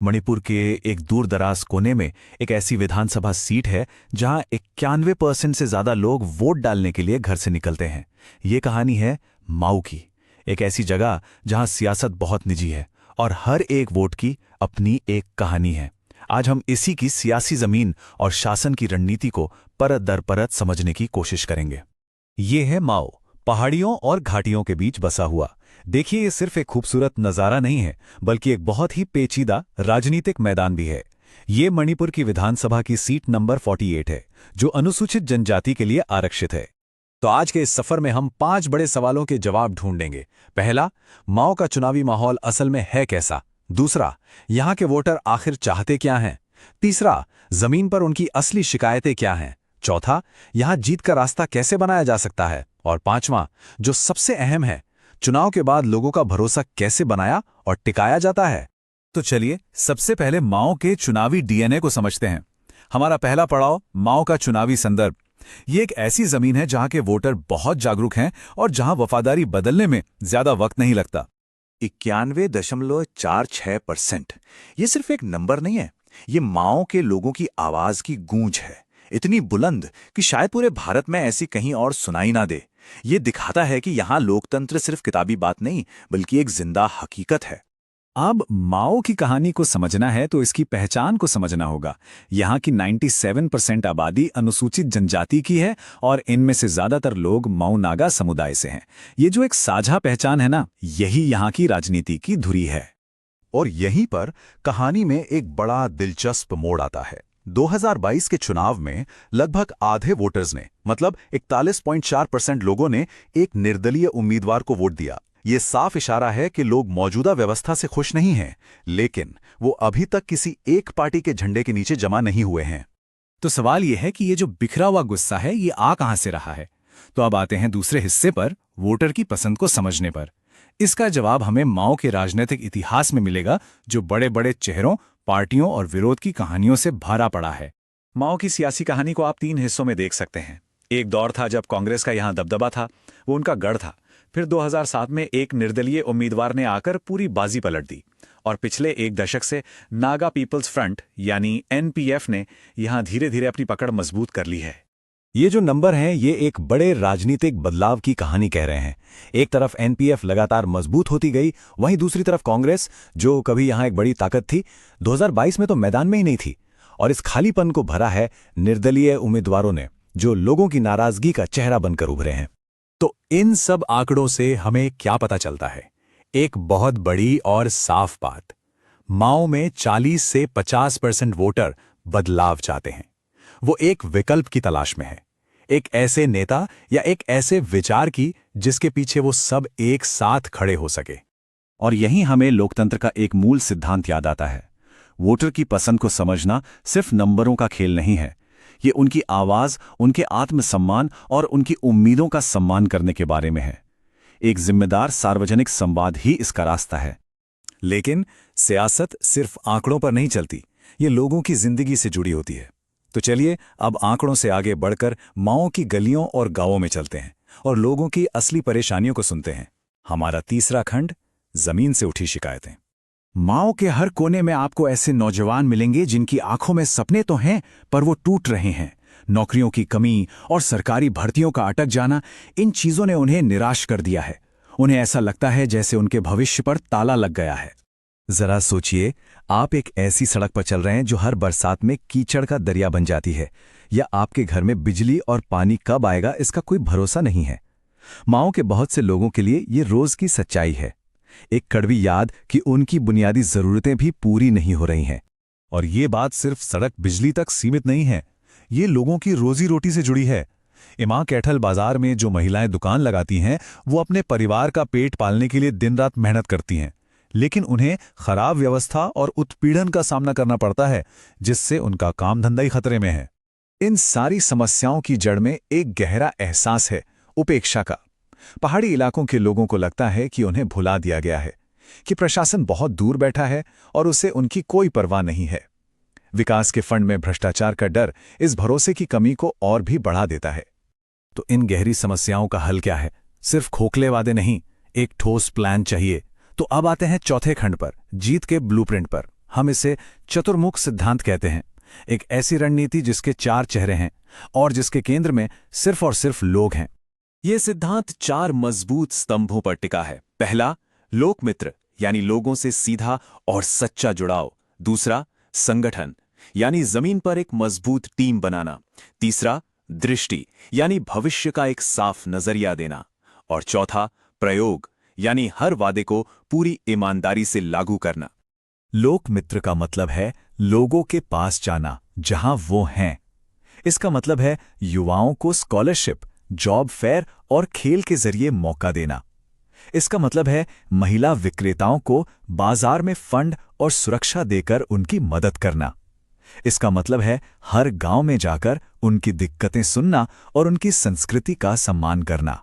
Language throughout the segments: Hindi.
मणिपुर के एक दूर दराज कोने में एक ऐसी विधानसभा सीट है जहां 91% से ज्यादा लोग वोट डालने के लिए घर से निकलते हैं। ये कहानी है माऊ की, एक ऐसी जगह जहां सियासत बहुत निजी है और हर एक वोट की अपनी एक कहानी है। आज हम इसी की सियासी जमीन और शासन की रणनीति को परत दर परत समझने की कोशिश करेंगे। ये है माऊ, पहाड़ियों और घाटियों के बीच बसा हुआ। देखिए, ये सिर्फ एक खूबसूरत नज़ारा नहीं है, बल्कि एक बहुत ही पेचीदा राजनीतिक मैदान भी है। ये मणिपुर की विधानसभा की सीट नंबर 48 है, जो अनुसूचित जनजाति के लिए आरक्षित है। तो आज के इस सफर में हम 5 बड़े सवालों के जवाब ढूंढेंगे। पहला, माऊ का चुनावी माहौल असल में है कैसा? दूसरा, यहाँ के वोटर आखिर चाहते क्या हैं? तीसरा, जमीन पर उनकी असली शिकायतें क्या हैं? चौथा, यहाँ जीत का रास्ता कैसे बनाया जा सकता है? और पांचवां, जो सबसे अहम है, चुनाव के बाद लोगों का भरोसा कैसे बनाया और टिकाया जाता है? तो चलिए सबसे पहले माऊ के चुनावी डीएनए को समझते हैं। हमारा पहला पड़ाव, माऊ का चुनावी संदर्भ। ये एक ऐसी जमीन है जहां के वोटर बहुत जागरूक हैं और जहां वफादारी बदलने में ज्यादा वक्त नहीं लगता। 91.46%। ये सिर्फ एक नंबर नहीं है, ये माओ के लोगों की आवाज की गूंज है, इतनी बुलंद कि शायद पूरे भारत में ऐसी कहीं और सुनाई ना दे। ये दिखाता है कि यहाँ लोकतंत्र सिर्फ किताबी बात नहीं, बल्कि एक जिंदा हकीकत है। अब माओ की कहानी को समझना है तो इसकी पहचान को समझना होगा। यहाँ की 97% आबादी अनुसूचित जनजाति की है और इनमें से ज्यादातर लोग माऊ नागा समुदाय से हैं। ये जो एक साझा पहचान है ना, यही यहाँ की राजनीति की धुरी है। और यहीं पर कहानी में एक बड़ा दिलचस्प मोड़ आता है। 2022 के चुनाव में लगभग आधे वोटर्स ने, मतलब 41.4% लोगों ने एक निर्दलीय उम्मीदवार को वोट दिया। ये साफ इशारा है कि लोग मौजूदा व्यवस्था से खुश नहीं हैं, लेकिन वो अभी तक किसी एक पार्टी के झंडे के नीचे जमा नहीं हुए हैं। तो सवाल यह है कि ये जो बिखरा हुआ गुस्सा है, ये आ कहां से रहा है? तो अब आते हैं दूसरे हिस्से पर, वोटर की पसंद को समझने पर। इसका जवाब हमें माओ के राजनीतिक इतिहास में मिलेगा, जो बड़े बड़े चेहरों, पार्टियों और विरोध की कहानियों से भरा पड़ा है। माओ की सियासी कहानी को आप 3 हिस्सों में देख सकते हैं। एक दौर था जब कांग्रेस का यहाँ दबदबा था, वो उनका गढ़ था। फिर 2007 में एक निर्दलीय उम्मीदवार ने आकर पूरी बाजी पलट दी, और पिछले एक दशक से नागा पीपल्स फ्रंट यानी एनपीएफ ने यहाँ धीरे धीरे अपनी पकड़ मजबूत कर ली है। ये जो नंबर हैं, ये एक बड़े राजनीतिक बदलाव की कहानी कह रहे हैं। एक तरफ एनपीएफ लगातार मजबूत होती गई, वहीं दूसरी तरफ कांग्रेस, जो कभी यहाँ एक बड़ी ताकत थी, 2022 में तो मैदान में ही नहीं थी। और इस खालीपन को भरा है निर्दलीय उम्मीदवारों ने, जो लोगों की नाराजगी का चेहरा बनकर उभरे हैं। तो इन सब आंकड़ों से हमें क्या पता चलता है? एक बहुत बड़ी और साफ बात, माओ में 40 से 50% वोटर बदलाव चाहते हैं। वो एक विकल्प की तलाश में है, एक ऐसे नेता या एक ऐसे विचार की जिसके पीछे वो सब एक साथ खड़े हो सके। और यहीं हमें लोकतंत्र का एक मूल सिद्धांत याद आता है। वोटर की पसंद को समझना सिर्फ नंबरों का खेल नहीं है, ये उनकी आवाज, उनके आत्मसम्मान और उनकी उम्मीदों का सम्मान करने के बारे में है। एक जिम्मेदार सार्वजनिक संवाद ही इसका रास्ता है। लेकिन सियासत सिर्फ आंकड़ों पर नहीं चलती, ये लोगों की जिंदगी से जुड़ी होती है। तो चलिए अब आंकड़ों से आगे बढ़कर माओ की गलियों और गांवों में चलते हैं और लोगों की असली परेशानियों को सुनते हैं। हमारा तीसरा खंड, जमीन से उठी शिकायतें। माओ के हर कोने में आपको ऐसे नौजवान मिलेंगे जिनकी आंखों में सपने तो हैं, पर वो टूट रहे हैं। नौकरियों की कमी और सरकारी भर्तियों का अटक जाना, इन चीजों ने उन्हें निराश कर दिया है। उन्हें ऐसा लगता है जैसे उनके भविष्य पर ताला लग गया है। जरा सोचिए, आप एक ऐसी सड़क पर चल रहे हैं जो हर बरसात में कीचड़ का दरिया बन जाती है, या आपके घर में बिजली और पानी कब आएगा इसका कोई भरोसा नहीं है। माओ के बहुत से लोगों के लिए ये रोज की सच्चाई है, एक कड़वी याद कि उनकी बुनियादी जरूरतें भी पूरी नहीं हो रही हैं। और ये बात सिर्फ सड़क बिजली तक सीमित नहीं है, ये लोगों की रोजी रोटी से जुड़ी है। इमा कैठल बाजार में जो महिलाएं दुकान लगाती हैं, वो अपने परिवार का पेट पालने के लिए दिन रात मेहनत करती हैं, लेकिन उन्हें खराब व्यवस्था और उत्पीड़न का सामना करना पड़ता है, जिससे उनका काम धंधा ही खतरे में है। इन सारी समस्याओं की जड़ में एक गहरा एहसास है, उपेक्षा का। पहाड़ी इलाकों के लोगों को लगता है कि उन्हें भुला दिया गया है, कि प्रशासन बहुत दूर बैठा है और उसे उनकी कोई परवाह नहीं है। विकास के फंड में भ्रष्टाचार का डर इस भरोसे की कमी को और भी बढ़ा देता है। तो इन गहरी समस्याओं का हल क्या है? सिर्फ खोखले वादे नहीं, एक ठोस प्लान चाहिए। तो अब आते हैं चौथे खंड पर, जीत के ब्लूप्रिंट पर। हम इसे चतुर्मुख सिद्धांत कहते हैं। एक ऐसी रणनीति जिसके 4 चेहरे हैं और जिसके केंद्र में सिर्फ और सिर्फ लोग हैं। यह सिद्धांत 4 मजबूत स्तंभों पर टिका है। पहला, लोकमित्र यानी लोगों से सीधा और सच्चा जुड़ाव। दूसरा, संगठन यानी जमीन पर एक मजबूत टीम बनाना। तीसरा, दृष्टि यानी भविष्य का एक साफ नजरिया देना। और चौथा, प्रयोग यानी हर वादे को पूरी ईमानदारी से लागू करना। लोक मित्र का मतलब है लोगों के पास जाना जहां वो हैं। इसका मतलब है युवाओं को स्कॉलरशिप, जॉब फेयर और खेल के जरिए मौका देना। इसका मतलब है महिला विक्रेताओं को बाजार में फंड और सुरक्षा देकर उनकी मदद करना। इसका मतलब है हर गांव में जाकर उनकी दिक्कतें सुनना और उनकी संस्कृति का सम्मान करना।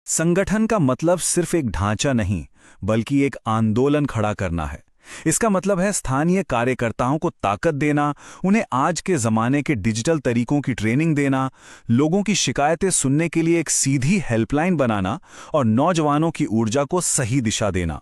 संगठन का मतलब सिर्फ एक ढांचा नहीं, बल्कि एक आंदोलन खड़ा करना है। इसका मतलब है स्थानीय कार्यकर्ताओं को ताकत देना, उन्हें आज के जमाने के डिजिटल तरीकों की ट्रेनिंग देना, लोगों की शिकायतें सुनने के लिए एक सीधी हेल्पलाइन बनाना और नौजवानों की ऊर्जा को सही दिशा देना।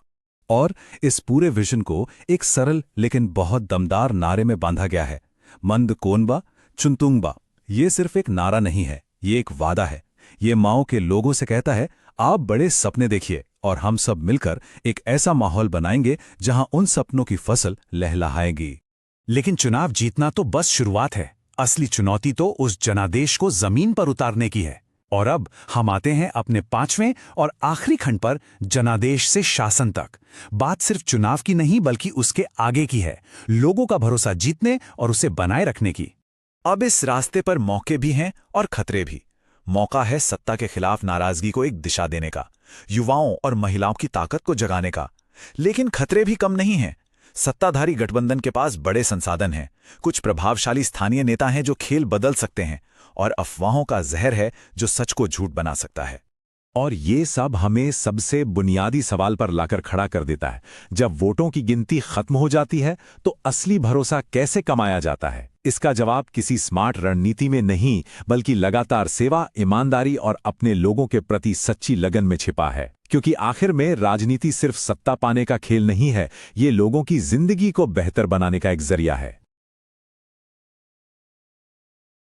और इस पूरे विजन को एक सरल लेकिन बहुत दमदार नारे में बांधा गया है, मंद कोनबा चुनतुंगबा। ये सिर्फ एक नारा नहीं है, ये एक वादा है। ये माओ के लोगों से कहता है, आप बड़े सपने देखिए और हम सब मिलकर एक ऐसा माहौल बनाएंगे जहां उन सपनों की फसल लहलहाएगी। लेकिन चुनाव जीतना तो बस शुरुआत है। असली चुनौती तो उस जनादेश को जमीन पर उतारने की है। और अब हम आते हैं अपने 5वें और आखिरी खंड पर, जनादेश से शासन तक। बात सिर्फ चुनाव की नहीं बल्कि उसके आगे की है, लोगों का भरोसा जीतने और उसे बनाए रखने की। अब इस रास्ते पर मौके भी हैं और खतरे भी। मौका है सत्ता के खिलाफ नाराजगी को एक दिशा देने का, युवाओं और महिलाओं की ताकत को जगाने का। लेकिन खतरे भी कम नहीं हैं। सत्ताधारी गठबंधन के पास बड़े संसाधन हैं, कुछ प्रभावशाली स्थानीय नेता हैं जो खेल बदल सकते हैं, और अफवाहों का जहर है जो सच को झूठ बना सकता है। और ये सब हमें सबसे बुनियादी सवाल पर लाकर खड़ा कर देता है। जब वोटों की गिनती खत्म हो जाती है तो असली भरोसा कैसे कमाया जाता है? इसका जवाब किसी स्मार्ट रणनीति में नहीं, बल्कि लगातार सेवा, ईमानदारी और अपने लोगों के प्रति सच्ची लगन में छिपा है। क्योंकि आखिर में राजनीति सिर्फ सत्ता पाने का खेल नहीं है, ये लोगों की जिंदगी को बेहतर बनाने का एक जरिया है।